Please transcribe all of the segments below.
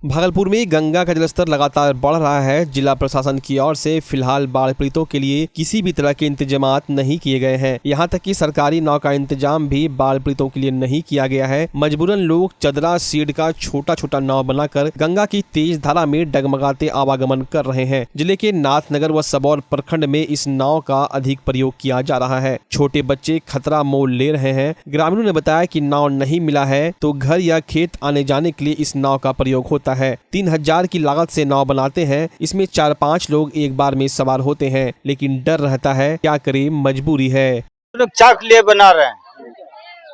भागलपुर में गंगा का जलस्तर लगातार बढ़ रहा है। जिला प्रशासन की ओर से फिलहाल बाढ़ पीड़ितों के लिए किसी भी तरह के इंतजामात नहीं किए गए हैं। यहां तक कि सरकारी नाव का इंतजाम भी बाढ़ पीड़ितों के लिए नहीं किया गया है। मजबूरन लोग चदरा सीड का छोटा छोटा नाव बनाकर गंगा की तेज धारा में डगमगाते आवागमन कर रहे हैं। जिले के नाथनगर व सबौर प्रखंड में इस नाव का अधिक प्रयोग किया जा रहा है। छोटे बच्चे खतरा मोल ले रहे हैं। ग्रामीणों ने बताया कि नाव नहीं मिला है तो घर या खेत आने जाने के लिए इस नाव का प्रयोग होता है। 3000 की लागत से नाव बनाते हैं। इसमें 4-5 लोग एक बार में सवार होते हैं, लेकिन डर रहता है, क्या करें, मजबूरी है। लोग चाक लिए बना रहे हैं,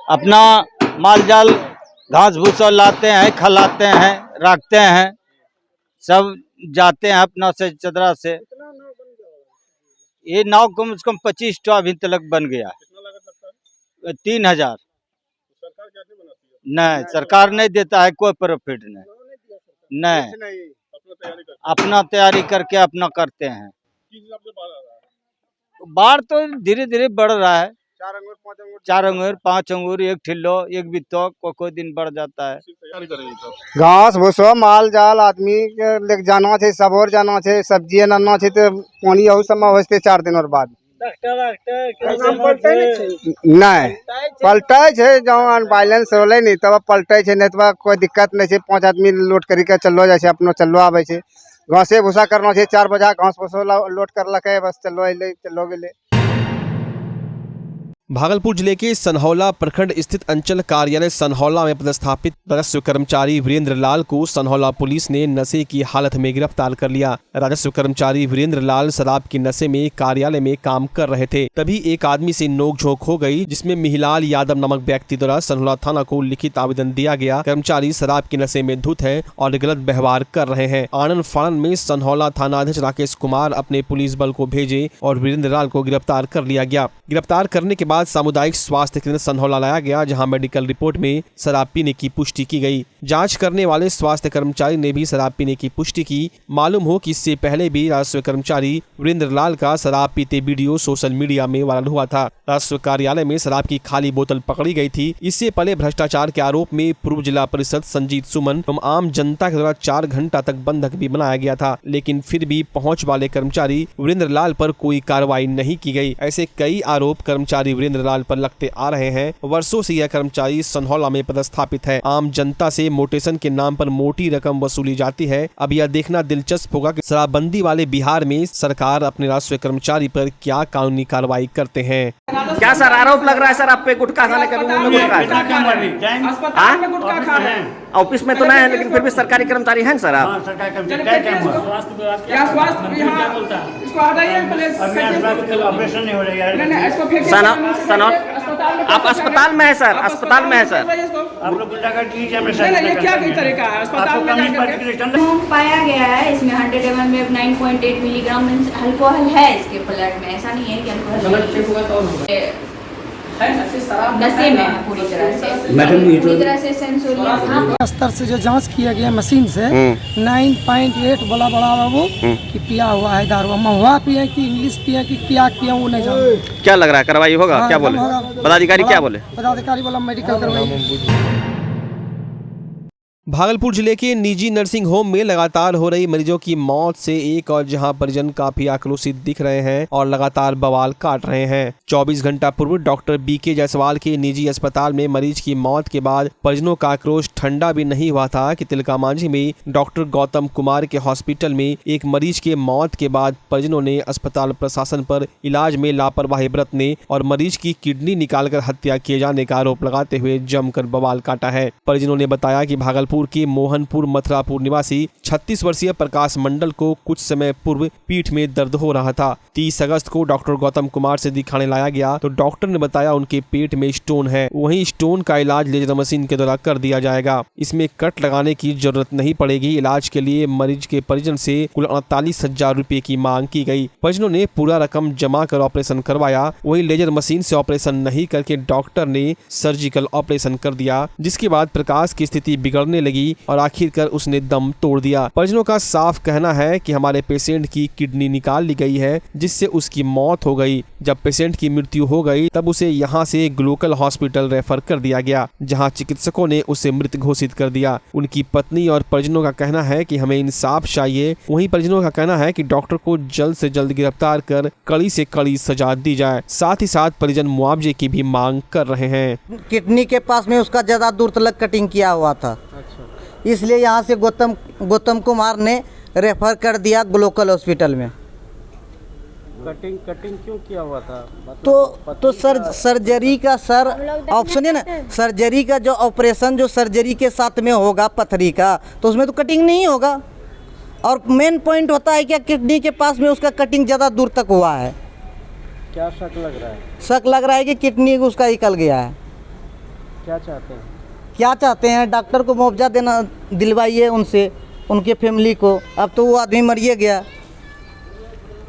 अपना माल जाल घास भूसा लाते हैं, खिलाते हैं, रखते हैं, सब जाते हैं अपना से चदरा से। ये नाव कम से कम 25 अभी तक बन गया है। 3000 नहीं, सरकार नहीं देता है, कोई प्रॉफिट नहीं, अपना तैयारी करके अपना करते हैं। बाढ़ तो धीरे धीरे बढ़ रहा है। 4 अंगूर 5 अंगूर, 1 ठिल्लो, 1 बित्तो, कोई दिन बढ़ जाता है। घास भूसा माल जाल आदमी के लेके जाना है, सब और जाना है, सब्जी लाना है, तो पानी और समय होते 4 दिन और बाद नहीं पलटे है। जहाँ बैलेंस होले नहीं तब पलटे है, नहीं तो कोई दिक्कत नहीं है। 5 आदमी लोड करके चलो जाए, अपनो चलो आवे है। घासे भूसा करना है, 4 बजा घास भूसा लोड करलक, बस चलो गेले। भागलपुर जिले के सनहौला प्रखंड स्थित अंचल कार्यालय सनहौला में पदस्थापित राजस्व कर्मचारी वीरेंद्र लाल को सनहौला पुलिस ने नशे की हालत में गिरफ्तार कर लिया। राजस्व कर्मचारी वीरेंद्र लाल शराब के नशे में कार्यालय में काम कर रहे थे, तभी एक आदमी से नोकझोंक हो गई, जिसमें मिहिलाल यादव नामक व्यक्ति द्वारा सनहौला थाना को लिखित आवेदन दिया गया। कर्मचारी शराब के नशे में धुत है और गलत व्यवहार कर रहे हैं। आनंद फानन में सनहौला थाना अध्यक्ष राकेश कुमार अपने पुलिस बल को भेजे और वीरेंद्र लाल को गिरफ्तार कर लिया गया। गिरफ्तार करने के बाद सामुदायिक स्वास्थ्य केंद्र सनहौला लाया गया, जहां मेडिकल रिपोर्ट में शराब पीने की पुष्टि की गई। जांच करने वाले स्वास्थ्य कर्मचारी ने भी शराब पीने की पुष्टि की। मालूम हो कि इससे पहले भी राजस्व कर्मचारी वीरेंद्र लाल का शराब पीते वीडियो सोशल मीडिया में वायरल हुआ था। राजस्व कार्यालय में शराब की खाली बोतल पकड़ी गई थी। इससे पहले भ्रष्टाचार के आरोप में पूर्व जिला परिषद संजीत सुमन एवं आम जनता के द्वारा 4 घंटा तक बंधक भी बनाया गया था, लेकिन फिर भी पहुंच वाले कर्मचारी वीरेंद्र लाल पर कोई कार्रवाई नहीं की गई। ऐसे कई आरोप कर्मचारी वीरेंद्र लाल पर लगते आ रहे हैं। वर्षों से यह कर्मचारी सनहौला में पदस्थापित है। आम जनता से मोटेशन के नाम पर मोटी रकम वसूली जाती है। अब यह देखना दिलचस्प होगा कि शराबबंदी वाले बिहार में सरकार अपने राजस्व कर्मचारी पर क्या कानूनी कार्रवाई करते हैं। क्या सर आरोप लग रहा है सर आप पे? गुटखा खाने का ऑफिस में तो नहीं है, लेकिन फिर भी सरकारी कर्मचारी हैं सर आप? आप अस्पताल में है सर? अस्पताल में है सर? पाया गया है इसमें 100 ml में 9.8 मिलीग्राम अल्कोहल है इसके ब्लड में। ऐसा नहीं है कि अल्कोहल नशे में है पूरी तरह से सेंसोरिया स्तर से जो जांच किया गया मशीन से 9.8 बोला बड़ा बाबू कि पिया हुआ है दारू। महुआ पिए कि इंग्लिश पिए कि क्या पिए वो नहीं जानते। क्या लग रहा है कार्रवाई होगा? क्या बोले पदाधिकारी? क्या बोले पदाधिकारी? बोला मेडिकल करवाइए। भागलपुर जिले के निजी नर्सिंग होम में लगातार हो रही मरीजों की मौत से एक और जहां परिजन काफी आक्रोशित दिख रहे हैं और लगातार बवाल काट रहे हैं। 24 घंटा पूर्व डॉक्टर बीके जायसवाल के निजी अस्पताल में मरीज की मौत के बाद परिजनों का आक्रोश ठंडा भी नहीं हुआ था कि तिलका मांझी में डॉक्टर गौतम कुमार के हॉस्पिटल में एक मरीज के मौत के बाद परिजनों ने अस्पताल प्रशासन पर इलाज में लापरवाही बरतने और मरीज की किडनी निकालकर हत्या किए जाने का आरोप लगाते हुए जमकर बवाल काटा है। परिजनों ने बताया कि भागलपुर के मोहनपुर मथुरापुर निवासी 36 वर्षीय प्रकाश मंडल को कुछ समय पूर्व पीठ में दर्द हो रहा था। 30 अगस्त को डॉक्टर गौतम कुमार से दिखाने लाया गया तो डॉक्टर ने बताया उनके पेट में स्टोन है, वहीं स्टोन का इलाज लेजर मशीन के द्वारा कर दिया जाएगा। इसमें कट लगाने की जरूरत नहीं पड़ेगी। इलाज के लिए मरीज के परिजन से कुल 48,000 रुपए की मांग की गई। परिजनों ने पूरा रकम जमा कर ऑपरेशन करवाया। वहीं लेजर मशीन से ऑपरेशन नहीं करके डॉक्टर ने सर्जिकल ऑपरेशन कर दिया, जिसके बाद प्रकाश की स्थिति बिगड़ने लगी और आखिरकार उसने दम तोड़ दिया। परिजनों का साफ कहना है कि हमारे पेशेंट की किडनी निकाल ली गई है, जिससे उसकी मौत हो गई। जब पेशेंट की मृत्यु हो गई तब उसे यहाँ से ग्लोकल हॉस्पिटल रेफर कर दिया गया, जहाँ चिकित्सकों ने उसे मृत घोषित कर दिया। उनकी पत्नी और परिजनों का कहना है कि हमें इंसाफ चाहिए। वहीं परिजनों का कहना है कि डॉक्टर को जल्द से जल्द गिरफ्तार कर कड़ी से कड़ी सजा दी जाए। साथ ही साथ परिजन मुआवजे की भी मांग कर रहे हैं। किडनी के पास में उसका ज़्यादा दूर तक कटिंग किया हुआ था। अच्छा। इसलिए यहाँ से गौतम कुमार ने रेफर कर दिया ग्लोकल हॉस्पिटल में। कटिंग क्यों किया हुआ था? तो सर्जरी का सर आप सुनिए ना, सर्जरी का जो ऑपरेशन जो सर्जरी के साथ में होगा पथरी का, तो उसमें तो कटिंग नहीं होगा। और मेन पॉइंट होता है कि किडनी के पास में उसका कटिंग ज़्यादा दूर तक हुआ है। क्या शक लग रहा है? शक लग रहा है कि किडनी उसका निकल गया है। क्या चाहते हैं? क्या चाहते हैं? डॉक्टर को मुआवजा देना दिलवाइए उनसे, उनके फैमिली को। अब तो वो आदमी मरिए गया।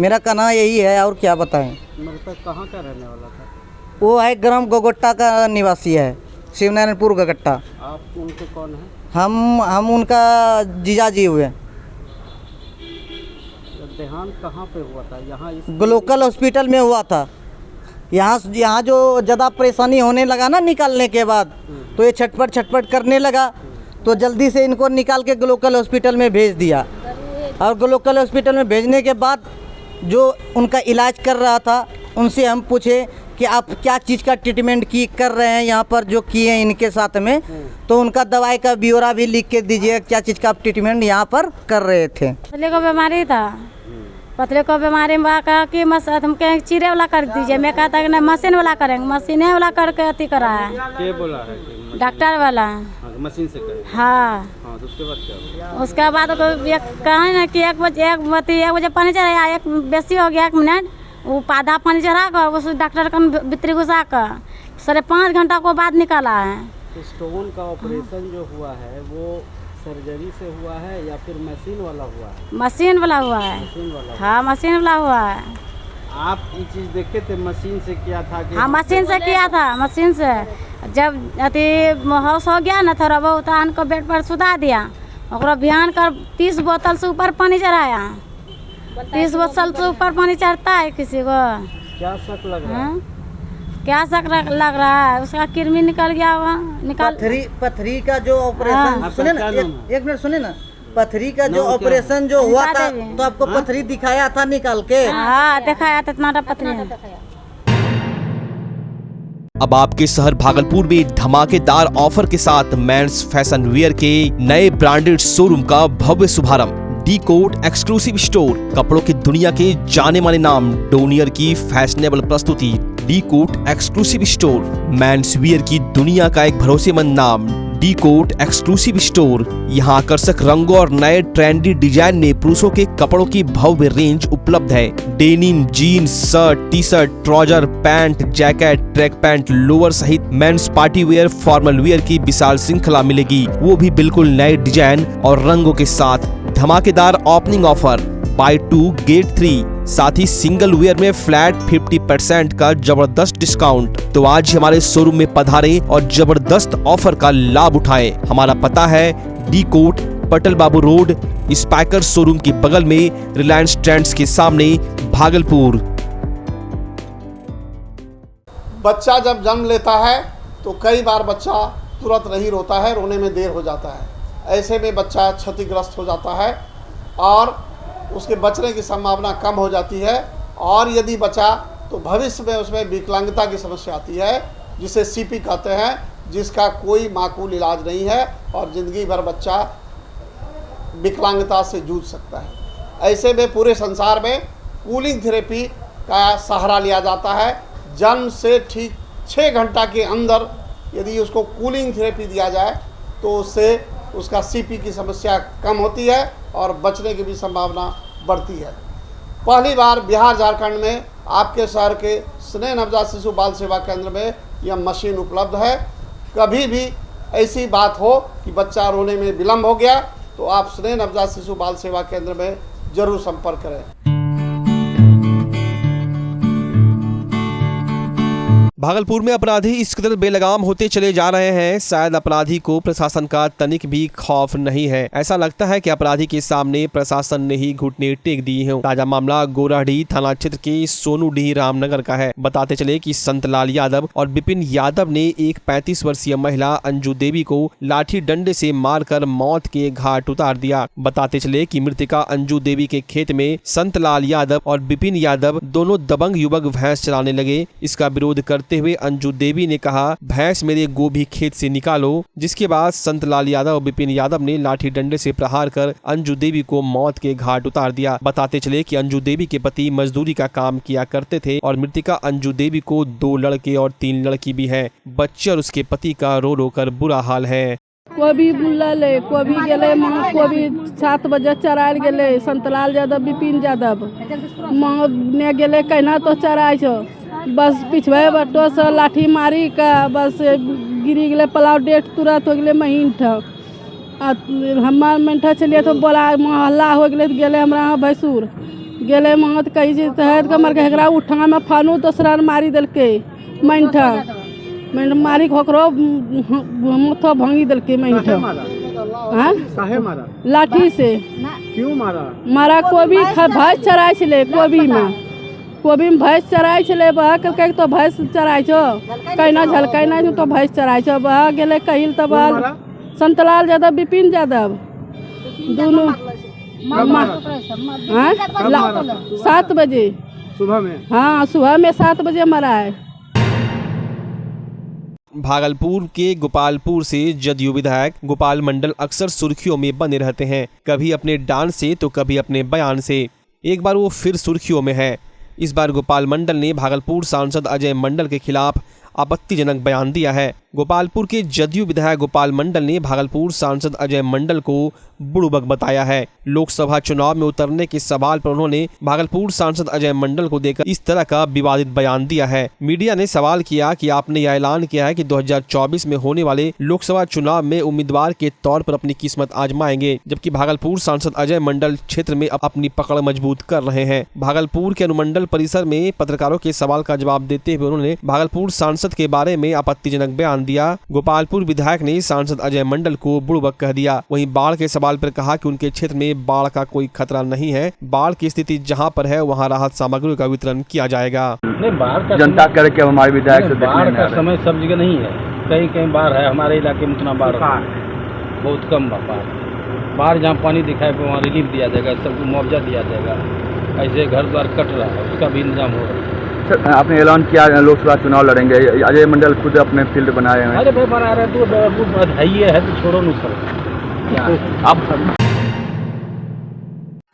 मेरा कहना यही है, और क्या बताएं। मृतक कहाँ का रहने वाला था? वो है ग्राम गोगट्टा का निवासी है, शिवनारायणपुर गोगट्टा। आप उनके कौन हैं? हम उनका जीजाजी हुए। देहांत कहाँ पे हुआ था? यहाँ ग्लोकल हॉस्पिटल में हुआ था। यहाँ जो ज़्यादा परेशानी होने लगा ना निकालने के बाद, तो ये छटपट करने लगा, तो जल्दी से इनको निकाल के ग्लोकल हॉस्पिटल में भेज दिया। और ग्लोकल हॉस्पिटल में भेजने के बाद जो उनका इलाज कर रहा था, उनसे हम पूछे कि आप क्या चीज़ का ट्रीटमेंट कर रहे हैं यहाँ पर जो किए हैं इनके साथ में, तो उनका दवाई का ब्यौरा भी लिख के दीजिए, क्या चीज़ का आप ट्रीटमेंट यहाँ पर कर रहे थे। पतले को बीमारी था, पतले को बीमारी में कहा कि हम कहें चिरे वाला कर दीजिए। मैं कहता कि नहीं, मशीन वाला करेंगे। मशीने वाला करके अति करा है। क्या बोला है? डॉक्टर वाला। मशीन से करें? हाँ। तो उसके बाद क्या? उसके बाद कहें ना कि 1 बजे पानी चढ़ाया, एक बेसी हो गया 1 मिनट, वो आधा पानी चढ़ा कर उस डॉक्टर का भीतरी घुसा कर 5.5 घंटा को बाद निकाला है। स्टोन का ऑपरेशन जो हुआ है वो सर्जरी से हुआ है या फिर मशीन वाला हुआ है? मशीन वाला हुआ है। मशीन वाला? हाँ, मशीन वाला हुआ है। आप ये चीज़ देखे थे मशीन से किया था कि? हाँ, मशीन से किया था। मशीन से जब अति होश हो गया ना, थोड़ा बहुत आन को बेड पर सुधा दिया, और बिहान कर 30 बोतल से ऊपर पानी चढ़ाया। 30 बोतल से ऊपर पानी चढ़ता है किसी को? क्या शक लग रहा है? क्या शक लग रहा है? उसका कृमि निकल गया हुआ। पथरी का जो ऑपरेशन, सुने ना, एक मिनट सुने ना, पथरी का जो ऑपरेशन जो हुआ था, तो आपको पथरी दिखाया था निकाल के? हाँ, दिखाया था, इतना पथरी। अब आपके शहर भागलपुर में धमाकेदार ऑफर के साथ मेंस फैशन वियर के नए ब्रांडेड शोरूम का भव्य शुभारंभ। डी कोट एक्सक्लूसिव स्टोर, कपड़ों की दुनिया के जाने माने नाम डोनियर की फैशनेबल प्रस्तुति। डी कोट एक्सक्लूसिव स्टोर, मेंस वियर की दुनिया का एक भरोसेमंद नाम। डी कोट एक्सक्लूसिव स्टोर, यहाँ आकर्षक रंगों और नए ट्रेंडी डिजाइन में पुरुषों के कपड़ों की भव्य रेंज उपलब्ध है। Denim, jeans, shirt, T shirt, trouser, pant, jacket, track pant, lower सहित men's party wear, formal wear की विशाल श्रृंखला मिलेगी, वो भी बिल्कुल नए डिजाइन और रंगों के साथ। धमाकेदार ओपनिंग ऑफर, बाय 2 गेट 3, साथ ही सिंगल वेयर में फ्लैट 50% का जबरदस्त डिस्काउंट। तो आज हमारे शोरूम में पधारें और जबरदस्त ऑफर का लाभ उठाएं। हमारा पता है डी कोट, पटल बाबू रोड, स्पाइकर शोरूम के बगल में, रिलायंस ट्रेंड्स के सामने, भागलपुर। बच्चा जब जन्म लेता है तो कई बार बच्चा तुरंत नहीं रोता है, रोने में देर हो जाता है। ऐसे में बच्चा क्षतिग्रस्त हो जाता है और उसके बचने की संभावना कम हो जाती है। और यदि बचा तो भविष्य में उसमें विकलांगता की समस्या आती है, जिसे सीपी कहते हैं, जिसका कोई माकूल इलाज नहीं है और ज़िंदगी भर बच्चा विकलांगता से जूझ सकता है। ऐसे में पूरे संसार में कूलिंग थेरेपी का सहारा लिया जाता है। जन्म से ठीक 6 घंटा के अंदर यदि उसको कूलिंग थेरेपी दिया जाए तो उससे उसका सीपी की समस्या कम होती है और बचने की भी संभावना बढ़ती है। पहली बार बिहार झारखंड में आपके शहर के स्नेह नवजात शिशु बाल सेवा केंद्र में यह मशीन उपलब्ध है। कभी भी ऐसी बात हो कि बच्चा रोने में विलम्ब हो गया तो आप स्नेह नवजात शिशु बाल सेवा केंद्र में जरूर संपर्क करें। भागलपुर में अपराधी इस कदर बेलगाम होते चले जा रहे हैं, शायद अपराधी को प्रशासन का तनिक भी खौफ नहीं है। ऐसा लगता है कि अपराधी के सामने प्रशासन ने ही घुटने टेक दिए हैं। ताजा मामला गोराडीह थाना क्षेत्र के सोनूडीह रामनगर का है। बताते चले कि संतलाल यादव और विपिन यादव ने एक 35 वर्षीय महिला अंजू देवी को लाठी डंडे से मारकर मौत के घाट उतार दिया। बताते चले कि मृतका अंजू देवी के खेत में संतलाल यादव और विपिन यादव दोनों दबंग युवक भैंस चराने लगे। इसका विरोध करते हुए अंजू देवी ने कहा, भैंस मेरे गोभी खेत से निकालो, जिसके बाद संतलाल यादव और विपिन यादव ने लाठी डंडे से प्रहार कर अंजू देवी को मौत के घाट उतार दिया। बताते चले कि अंजू देवी के पति मजदूरी का काम किया करते थे और मृतका अंजू देवी को 2 लड़के और 3 लड़की भी है। बच्चे और उसके पति का रो रो कर बुरा हाल है। कोबी बुलले, कोबी गेले माँ, कोबी 7 बजे चरायल गेले। संतलाल यादव विपिन यादव माँ ने गेले कहना तो चराय छो, बस पिछवे बटो से लाठी मारी का बस गिरी गए पलाव डेट तुरंत हो गए महीन हमार मेंठा चलिए तो बोला हल्ला हो गए गेले हमरा भैंसुर गेले वहाँ तो कही तहत कमर के हेकरा उठा में फानू दूसरा मारी दिलके मेंठा मारी खोकरो मुथो भांगी दिलके मेंठा। हाँ लाठी से क्यों मारा? मारा कोबी भैंस चराय छे, कोबी में भैंस चराय छे, बह के तो भैंस चराय छो कहना झलकैना तो भैंस चराय छो। बह गेले कहिल तब संतलाल यादव विपिन यादव दोनों 7 बजे सुबह में। हाँ सुबह में 7 बजे मरा है। भागलपुर के गोपालपुर से जदयू विधायक गोपाल मंडल अक्सर सुर्खियों में बने रहते हैं, कभी अपने डांस से तो कभी अपने बयान से। एक बार वो फिर सुर्खियों में है। इस बार गोपाल मंडल ने भागलपुर सांसद अजय मंडल के खिलाफ आपत्तिजनक बयान दिया है। गोपालपुर के जदयू विधायक गोपाल मंडल ने भागलपुर सांसद अजय मंडल को बुड़बक बताया है। लोकसभा चुनाव में उतरने के सवाल पर उन्होंने भागलपुर सांसद अजय मंडल को देकर इस तरह का विवादित बयान दिया है। मीडिया ने सवाल किया कि आपने यह ऐलान किया है कि 2024 में होने वाले लोकसभा चुनाव में उम्मीदवार के तौर पर अपनी किस्मत आजमाएंगे, जबकि भागलपुर सांसद अजय मंडल क्षेत्र में अपनी पकड़ मजबूत कर रहे हैं। भागलपुर के अनुमंडल परिसर में पत्रकारों के सवाल का जवाब देते हुए उन्होंने भागलपुर सांसद के बारे में आपत्तिजनक बयान दिया। गोपालपुर विधायक ने सांसद अजय मंडल को बुड़बक कह दिया। वहीं बाढ़ के सवाल पर कहा कि उनके क्षेत्र में बाढ़ का कोई खतरा नहीं है, बाढ़ की स्थिति जहां पर है वहां राहत सामग्री का वितरण किया जाएगा। जनता करके हमारे विधायक से बाढ़ का समय सब जगह नहीं है, कहीं कहीं बाढ़ है। हमारे इलाके में उतना बाढ़ बहुत कम बाढ़ जहाँ पानी दिखाए वहाँ रिलीफ दिया जाएगा, सबको मुआवजा दिया जाएगा। ऐसे घर द्वार कट रहा है उसका भी इंतजाम हो रहा है। आपने ऐलान किया लोकसभा चुनाव लड़ेंगे, अजय मंडल खुद अपने फील्ड बनाए हैं। अरे भाई बना रहे तो है तो छोड़ो नहीं सर। आप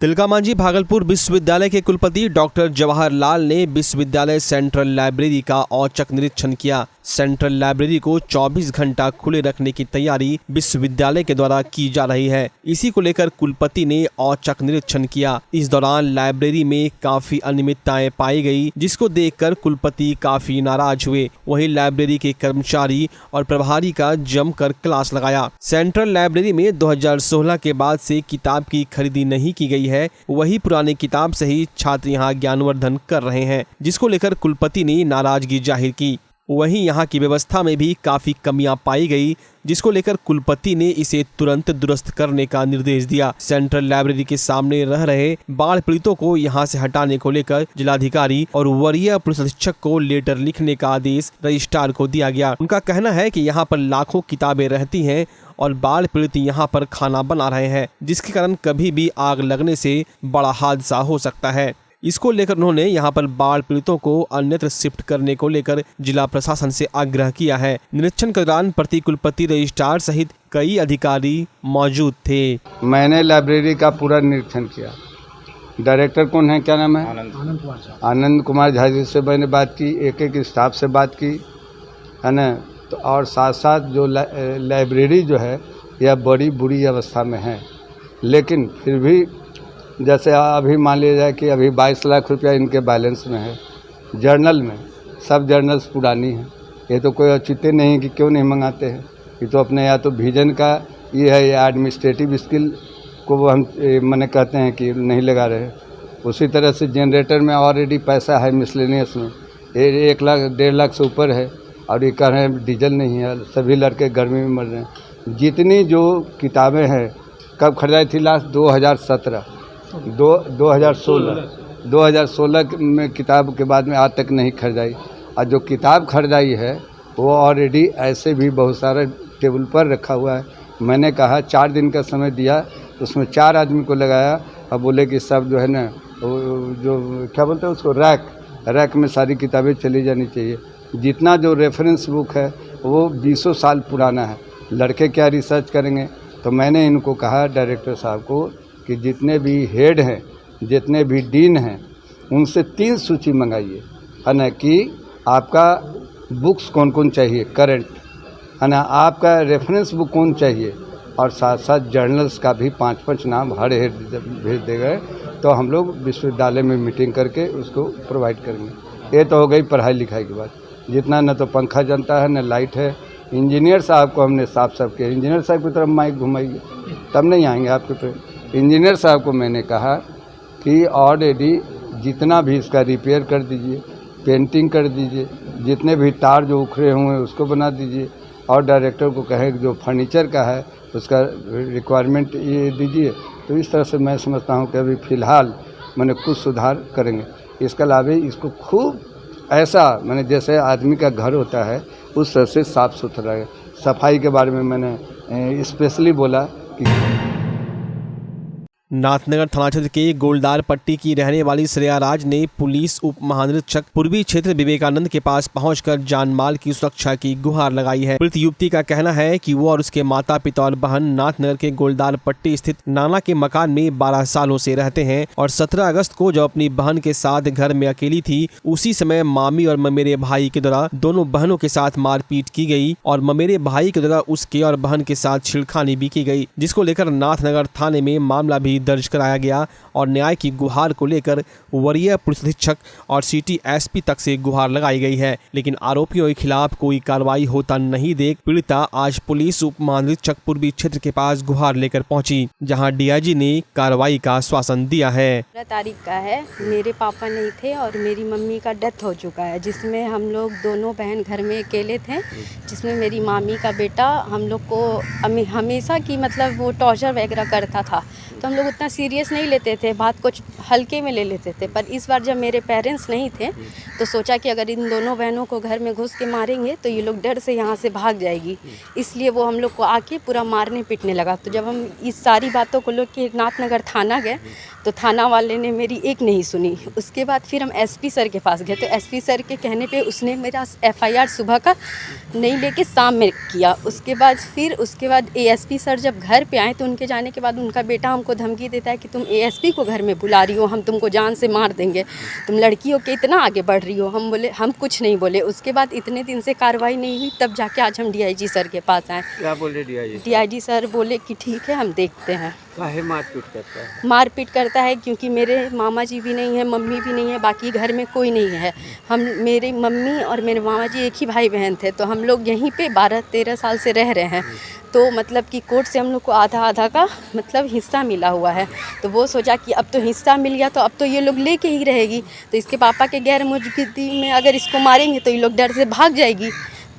तिलकामांझी भागलपुर विश्वविद्यालय के कुलपति डॉक्टर जवाहरलाल ने विश्वविद्यालय सेंट्रल लाइब्रेरी का औचक निरीक्षण किया। सेंट्रल लाइब्रेरी को 24 घंटा खुले रखने की तैयारी विश्वविद्यालय के द्वारा की जा रही है। इसी को लेकर कुलपति ने औचक निरीक्षण किया। इस दौरान लाइब्रेरी में काफी अनियमितताएं पाई गई, जिसको देखकर कुलपति काफी नाराज हुए। वहीं लाइब्रेरी के कर्मचारी और प्रभारी का जमकर क्लास लगाया। सेंट्रल लाइब्रेरी में 2016 के बाद से किताब की खरीदी नहीं की गई है, वही पुरानी किताब से ही छात्र यहाँ ज्ञानवर्धन कर रहे हैं, जिसको लेकर कुलपति ने नाराजगी जाहिर की। वहीं यहाँ की व्यवस्था में भी काफी कमियां पाई गई, जिसको लेकर कुलपति ने इसे तुरंत दुरुस्त करने का निर्देश दिया। सेंट्रल लाइब्रेरी के सामने रह रहे बाढ़ पीड़ितों को यहाँ से हटाने को लेकर जिलाधिकारी और वरीय पुलिस अधीक्षक को लेटर लिखने का आदेश रजिस्ट्रार को दिया गया। उनका कहना है कि यहाँ पर लाखों किताबें रहती हैं और बाढ़ पीड़ित यहाँ पर खाना बना रहे हैं, जिसके कारण कभी भी आग लगने से बड़ा हादसा हो सकता है। इसको लेकर उन्होंने यहाँ पर बाढ़ पीड़ितों को अन्यत्र शिफ्ट करने को लेकर जिला प्रशासन से आग्रह किया है। निरीक्षण के दौरान प्रति कुलपति रजिस्ट्रार सहित कई अधिकारी मौजूद थे। मैंने लाइब्रेरी का पूरा निरीक्षण किया। डायरेक्टर कौन है, क्या नाम है? आनंद कुमार झा जी से मैंने बात की, एक स्टाफ से बात की, है ना। तो और साथ साथ जो लाइब्रेरी जो है यह बड़ी बुरी अवस्था में है, लेकिन फिर भी जैसे अभी मान लिया जाए कि अभी 22 लाख रुपया इनके बैलेंस में है। जर्नल में सब जर्नल्स पुरानी हैं। ये तो कोई औचित्य नहीं कि क्यों नहीं मंगाते हैं। ये तो अपने या तो विजन का ये है या एडमिनिस्ट्रेटिव स्किल को वो हम मैंने कहते हैं कि नहीं लगा रहे। उसी तरह से जनरेटर में ऑलरेडी पैसा है मिसलेनियस में, 1 लाख 1.5 लाख से ऊपर है। और ये कह रहे हैं डीजल नहीं है, सभी लड़के गर्मी में मर रहे हैं। जितनी जो किताबें हैं कब खरीदाई थी लास्ट 2017 2016 में किताब के बाद में आज तक नहीं खरीदाई। और जो किताब खरीदाई है वो ऑलरेडी ऐसे भी बहुत सारा टेबल पर रखा हुआ है। मैंने कहा 4 दिन का समय दिया, उसमें 4 आदमी को लगाया और बोले कि सब जो है ना जो क्या बोलते हैं उसको रैक में सारी किताबें चली जानी चाहिए। जितना जो रेफरेंस बुक है वो 20 साल पुराना है, लड़के क्या रिसर्च करेंगे। तो मैंने इनको कहा डायरेक्टर साहब को कि जितने भी हेड हैं, जितने भी डीन हैं, उनसे 3 सूची मंगाइए, है ना, कि आपका बुक्स कौन कौन चाहिए करंट, है ना, आपका रेफरेंस बुक कौन चाहिए, और साथ साथ जर्नल्स का भी 5-5 नाम हर हेड भेज दे गए। तो हम लोग विश्वविद्यालय में मीटिंग करके उसको प्रोवाइड करेंगे। ये तो हो गई पढ़ाई लिखाई की बात। जितना न तो पंखा जलता है न लाइट है। इंजीनियर साहब को हमने साफ किया, इंजीनियर साहब की तरफ माइक घुमाइए तब नहीं आएंगे आपके पे। इंजीनियर साहब को मैंने कहा कि ऑलरेडी जितना भी इसका रिपेयर कर दीजिए, पेंटिंग कर दीजिए, जितने भी तार जो उखड़े हुए हैं उसको बना दीजिए, और डायरेक्टर को कहें जो फर्नीचर का है उसका रिक्वायरमेंट ये दीजिए। तो इस तरह से मैं समझता हूँ कि अभी फ़िलहाल मैंने कुछ सुधार करेंगे। इसके अलावा इसको खूब ऐसा मैंने जैसे आदमी का घर होता है उस तरह से साफ़ सुथरा है। सफाई के बारे में मैंने स्पेशली बोला कि नाथनगर थाना क्षेत्र के गोलदार पट्टी की रहने वाली श्रेया राज ने पुलिस उप महानिरीक्षक पूर्वी क्षेत्र विवेकानंद के पास पहुंचकर जान माल की सुरक्षा की गुहार लगाई है। पीड़ित युवती का कहना है कि वो और उसके माता पिता और बहन नाथनगर के गोलदार पट्टी स्थित नाना के मकान में 12 सालों से रहते हैं और 17 अगस्त को जब अपनी बहन के साथ घर में अकेली थी, उसी समय मामी और ममेरे भाई के द्वारा दोनों बहनों के साथ मारपीट की गई और ममेरे भाई के द्वारा उसके और बहन के साथ छेड़खानी भी की गई, जिसको लेकर नाथनगर थाने में मामला भी दर्ज कराया गया और न्याय की गुहार को लेकर वरीय पुलिस अधीक्षक और सिटी एसपी तक से गुहार लगाई गई है। लेकिन आरोपियों के खिलाफ कोई कार्रवाई होता नहीं देख पीड़िता आज पुलिस उप महानिरीक्षक पूर्वी क्षेत्र के पास गुहार लेकर पहुंची, जहां डीआईजी ने कार्रवाई का आश्वासन दिया है। 15 तारीख का है, मेरे पापा नहीं थे और मेरी मम्मी का डेथ हो चुका है, जिसमें हम लोग दोनों बहन घर में अकेले थे, जिसमें मेरी मामी का बेटा हम लोग को हमेशा की मतलब वो टॉर्चर वगैरह करता था। तो हम लोग उतना सीरियस नहीं लेते थे, बात कुछ हल्के में ले लेते थे। पर इस बार जब मेरे पेरेंट्स नहीं थे तो सोचा कि अगर इन दोनों बहनों को घर में घुस के मारेंगे तो ये लोग डर से यहाँ से भाग जाएगी, इसलिए वो हम लोग को आके पूरा मारने पीटने लगा। तो जब हम इस सारी बातों को लेकर के नाथनगर थाना गए तो थाना वाले ने मेरी एक नहीं सुनी। उसके बाद फिर हम एसपी सर के पास गए तो एसपी सर के कहने पे उसने मेरा एफआईआर सुबह का नहीं लेके शाम में किया। उसके बाद एएसपी सर जब घर पे आए तो उनके जाने के बाद उनका बेटा हमको धमकी देता है कि तुम एएसपी को घर में बुला रही हो, हम तुमको जान से मार देंगे, तुम लड़की हो के इतना आगे बढ़ रही हो। हम बोले हम कुछ नहीं बोले। उसके बाद इतने दिन से कार्रवाई नहीं हुई, तब जाके आज हम डीआईजी सर के पास आए। क्या बोले डीआईजी? डीआईजी सर बोले कि ठीक है हम देखते हैं। काहे मारपीट करता है? मारपीट करता है क्योंकि मेरे मामा जी भी नहीं है, मम्मी भी नहीं है, बाकी घर में कोई नहीं है। मेरी मम्मी और मेरे मामा जी एक ही भाई बहन थे, तो हम लोग यहीं पे 12-13 साल से रह रहे हैं। तो मतलब कि कोर्ट से हम लोग को आधा का मतलब हिस्सा मिला हुआ है। तो वो सोचा कि अब तो हिस्सा मिल गया तो अब तो ये लोग लेके ही रहेगी, तो इसके पापा के गैर मौजूदगी में अगर इसको मारेंगे तो ये लोग डर से भाग जाएगी,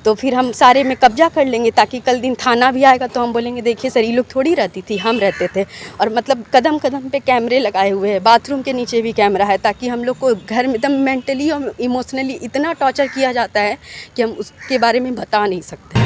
तो फिर हम सारे में कब्जा कर लेंगे, ताकि कल दिन थाना भी आएगा तो हम बोलेंगे देखिए सर ये लोग थोड़ी रहती थी, हम रहते थे। और मतलब कदम कदम पे कैमरे लगाए हुए हैं, बाथरूम के नीचे भी कैमरा है, ताकि हम लोग को घर में एकदम मेंटली और इमोशनली इतना टॉर्चर किया जाता है कि हम उसके बारे में बता नहीं सकते।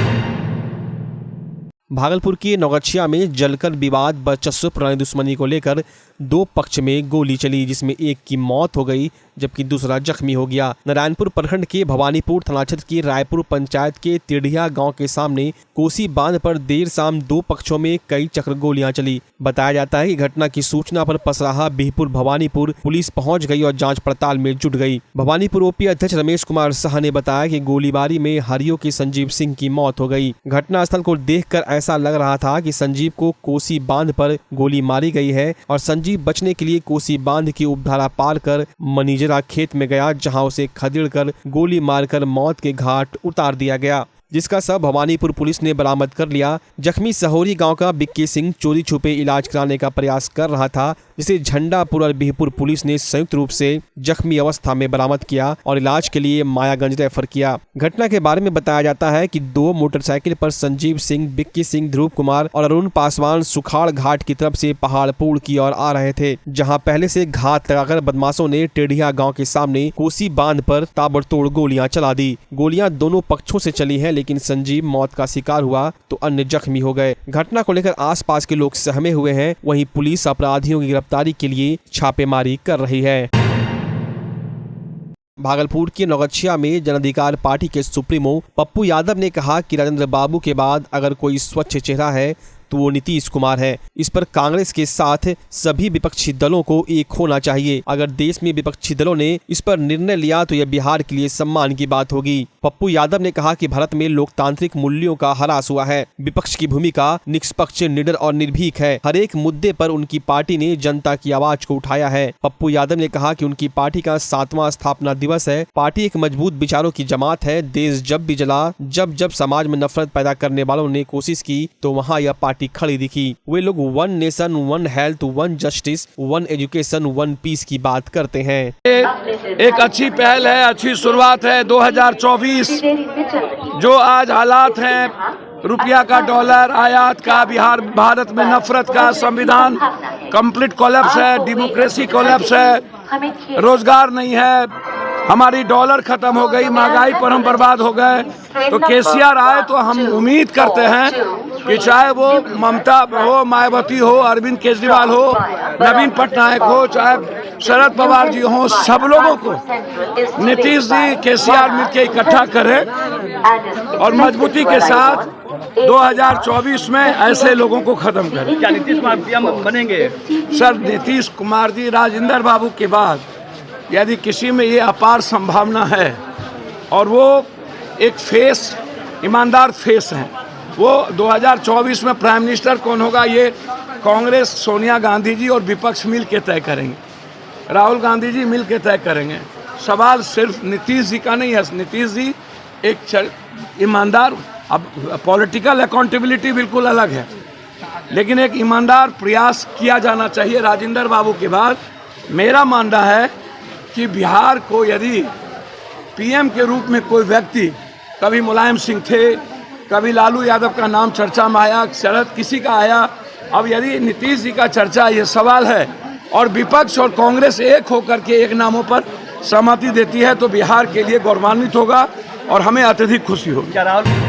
भागलपुर के नौगछिया में जलकर विवाद वर्चस्व पुरानी दुश्मनी को लेकर 2 पक्ष में गोली चली, जिसमें एक की मौत हो गई जबकि दूसरा जख्मी हो गया। नारायणपुर प्रखंड के भवानीपुर थाना क्षेत्र की रायपुर पंचायत के तिड़िया गांव के सामने कोसी बांध पर देर शाम 2 पक्षों में कई चक्र गोलियां चली। बताया जाता है कि घटना की सूचना पर पसराहा बिहपुर भवानीपुर पुलिस पहुंच गई और जांच पड़ताल में जुट गई। भवानीपुर ओपी अध्यक्ष रमेश कुमार शाह ने बताया कि गोलीबारी में हरियो के संजीव सिंह की मौत हो गई। घटनास्थल को देखकर ऐसा लग रहा था कि संजीव को कोसी बांध पर गोली मारी गई है और संजीव बचने के लिए कोसी बांध की उपधारा पार कर मनीजरा खेत में गया, जहां उसे खदेड़कर गोली मारकर मौत के घाट उतार दिया गया, जिसका शव भवानीपुर पुलिस ने बरामद कर लिया। जख्मी सहोरी गांव का बिक्की सिंह चोरी छुपे इलाज कराने का प्रयास कर रहा था, जिसे झंडापुर और बिहपुर पुलिस ने संयुक्त रूप से जख्मी अवस्था में बरामद किया और इलाज के लिए मायागंज रेफर किया। घटना के बारे में बताया जाता है कि 2 मोटरसाइकिल पर संजीव सिंह, बिक्की सिंह, ध्रुव कुमार और अरुण पासवान सुखाड़ घाट की तरफ से पहाड़पुर की ओर आ रहे थे, जहां पहले से घात लगाकर बदमाशों ने टेढ़िया गांव के सामने कोसी बांध पर ताबड़तोड़ गोलियां चला दी। गोलियां दोनों पक्षों से चली हैं, लेकिन संजीव मौत का शिकार हुआ तो अन्य जख्मी हो गए। घटना को लेकर आसपास के लोग सहमे हुए हैं। वहीं पुलिस अपराधियों की गिरफ्तारी के लिए छापेमारी कर रही है। भागलपुर के नौगछिया में जन अधिकार पार्टी के सुप्रीमो पप्पू यादव ने कहा कि राजेंद्र बाबू के बाद अगर कोई स्वच्छ चेहरा है तो वो नीतीश कुमार है। इस पर कांग्रेस के साथ सभी विपक्षी दलों को एक होना चाहिए। अगर देश में विपक्षी दलों ने इस पर निर्णय लिया तो यह बिहार के लिए सम्मान की बात होगी। पप्पू यादव ने कहा कि भारत में लोकतांत्रिक मूल्यों का ह्रास हुआ है। विपक्ष की भूमिका निष्पक्ष, निडर और निर्भीक है। हर एक मुद्दे पर उनकी पार्टी ने जनता की आवाज को उठाया है। पप्पू यादव ने कहा कि उनकी पार्टी का 7वां स्थापना दिवस है। पार्टी एक मजबूत विचारों की जमात है। देश जब भी जला, जब समाज में नफरत पैदा करने वालों ने कोशिश की तो वहाँ यह पार्टी खड़ी दिखी। वे लोग 1 nation, 1 health, 1 justice, 1 education, 1 peace की बात करते हैं। एक अच्छी पहल है, अच्छी शुरुआत है। 2024 जो आज हालात हैं, रुपया का डॉलर, आयात का, बिहार भारत में नफरत का, संविधान कंप्लीट कोलैप्स है, डेमोक्रेसी कोलैप्स है, रोजगार नहीं है, हमारी डॉलर खत्म हो गई, महंगाई पर हम बर्बाद हो गए। तो केसीआर आए तो हम उम्मीद करते हैं कि चाहे वो ममता हो, मायावती हो, अरविंद केजरीवाल हो, नवीन पटनायक हो, चाहे शरद पवार जी हो, सब लोगों को नीतीश जी, केसीआर मिलकर इकट्ठा करें और मजबूती के साथ 2024 में ऐसे लोगों को खत्म करें। क्या नीतीश कुमार पीएम बनेंगे? सर, नीतीश कुमार जी राजेंद्र बाबू के बाद यदि किसी में ये अपार संभावना है और वो एक फेस, ईमानदार फेस हैं, वो 2024 में प्राइम मिनिस्टर कौन होगा ये कांग्रेस, सोनिया गांधी जी और विपक्ष मिल के तय करेंगे, राहुल गांधी जी मिल के तय करेंगे। सवाल सिर्फ नीतीश जी का नहीं है। नीतीश जी एक ईमानदार, अब पॉलिटिकल अकाउंटेबिलिटी बिल्कुल अलग है, लेकिन एक ईमानदार प्रयास किया जाना चाहिए। राजेंद्र बाबू के बाद मेरा मानना है कि बिहार को यदि पीएम के रूप में कोई व्यक्ति, कभी मुलायम सिंह थे, कभी लालू यादव का नाम चर्चा में आया, शरद किसी का आया, अब यदि नीतीश जी का चर्चा, ये सवाल है और विपक्ष और कांग्रेस एक होकर के एक नामों पर सहमति देती है तो बिहार के लिए गौरवान्वित होगा और हमें अत्यधिक खुशी होगी।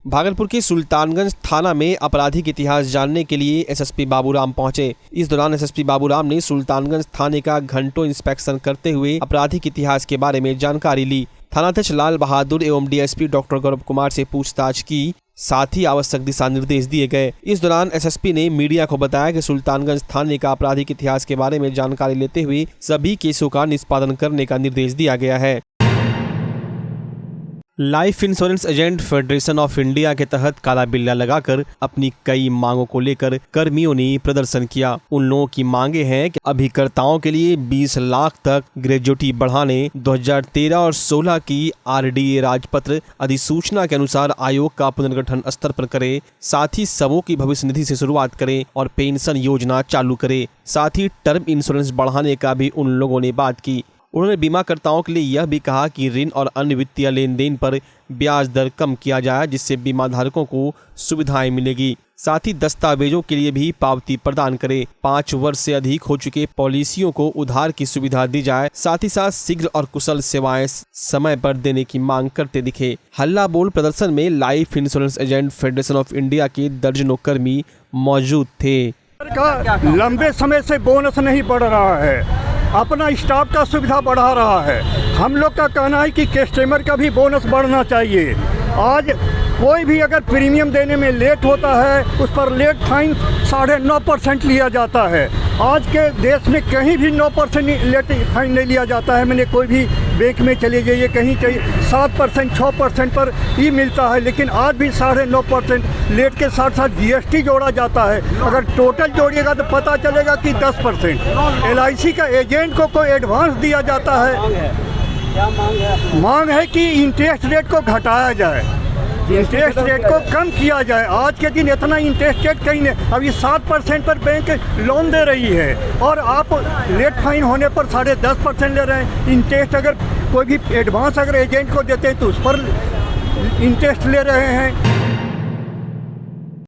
भागलपुर के सुल्तानगंज थाना में आपराधिक इतिहास जानने के लिए एसएसपी बाबूराम पहुंचे। इस दौरान एसएसपी बाबूराम ने सुल्तानगंज थाने का घंटों इंस्पेक्शन करते हुए आपराधिक इतिहास के बारे में जानकारी ली। थानाध्यक्ष लाल बहादुर एवं डीएसपी डॉक्टर गौरव कुमार से पूछताछ की, साथ ही आवश्यक दिशा निर्देश दिए गए। इस दौरान एसएसपी ने मीडिया को बताया कि सुल्तानगंज थाने का आपराधिक इतिहास के बारे में जानकारी लेते हुए सभी केसों का निष्पादन करने का निर्देश दिया गया है। Life insurance agent federation of India के तहत काला बिल्ला लगाकर अपनी कई मांगों को लेकर कर्मियों ने प्रदर्शन किया। उन लोगों की मांगे हैं कि अभिकर्ताओं के लिए 20 लाख तक ग्रेजुएटी बढ़ाने, 2013 और 16 की आरडीए राजपत्र अधिसूचना के अनुसार आयोग का पुनर्गठन स्तर पर करे, साथ ही सबों की भविष्य निधि से शुरुआत करे और पेंशन योजना चालू करे। साथ ही टर्म इंश्योरेंस बढ़ाने का भी उन लोगों ने बात की। उन्होंने बीमाकर्ताओं के लिए यह भी कहा कि ऋण और अन्य वित्तीय लेन देन पर ब्याज दर कम किया जाए, जिससे बीमा धारकों को सुविधाएं मिलेगी। साथ ही दस्तावेजों के लिए भी पावती प्रदान करे। 5 वर्ष से अधिक हो चुके पॉलिसियों को उधार की सुविधा दी जाए। साथ ही साथ शीघ्र और कुशल सेवाएं समय पर देने की मांग करते दिखे। हल्ला बोल प्रदर्शन में life insurance agent federation of India के दर्जनों कर्मी मौजूद थे। लंबे समय से बोनस नहीं बढ़ रहा है, अपना स्टाफ का सुविधा बढ़ा रहा है। हम लोग का कहना है कि कस्टमर का भी बोनस बढ़ना चाहिए। आज कोई भी अगर प्रीमियम देने में लेट होता है, उस पर लेट फाइन 9.5% लिया जाता है। आज के देश में कहीं भी 9% लेट फाइन नहीं लिया जाता है। मैंने कोई भी बैंक में चले जाइए, कहीं 7%, 6% पर ही मिलता है, लेकिन आज भी 9.5% लेट के साथ साथ जीएसटी जोड़ा जाता है। अगर टोटल जोड़िएगा तो पता चलेगा कि 10%। LIC का एजेंट को कोई एडवांस दिया जाता है। मांग है कि इंटरेस्ट रेट को घटाया जाए। इंटरेस्ट रेट को कम किया जाए। आज के दिन इतना इंटरेस्ट रेट कहीं नहीं, अभी 7% पर बैंक लोन दे रही है और आप लेट फाइन होने पर 10.5% ले रहे हैं। इंटरेस्ट अगर कोई भी एडवांस अगर एजेंट को देते हैं तो उस पर इंटरेस्ट ले रहे हैं।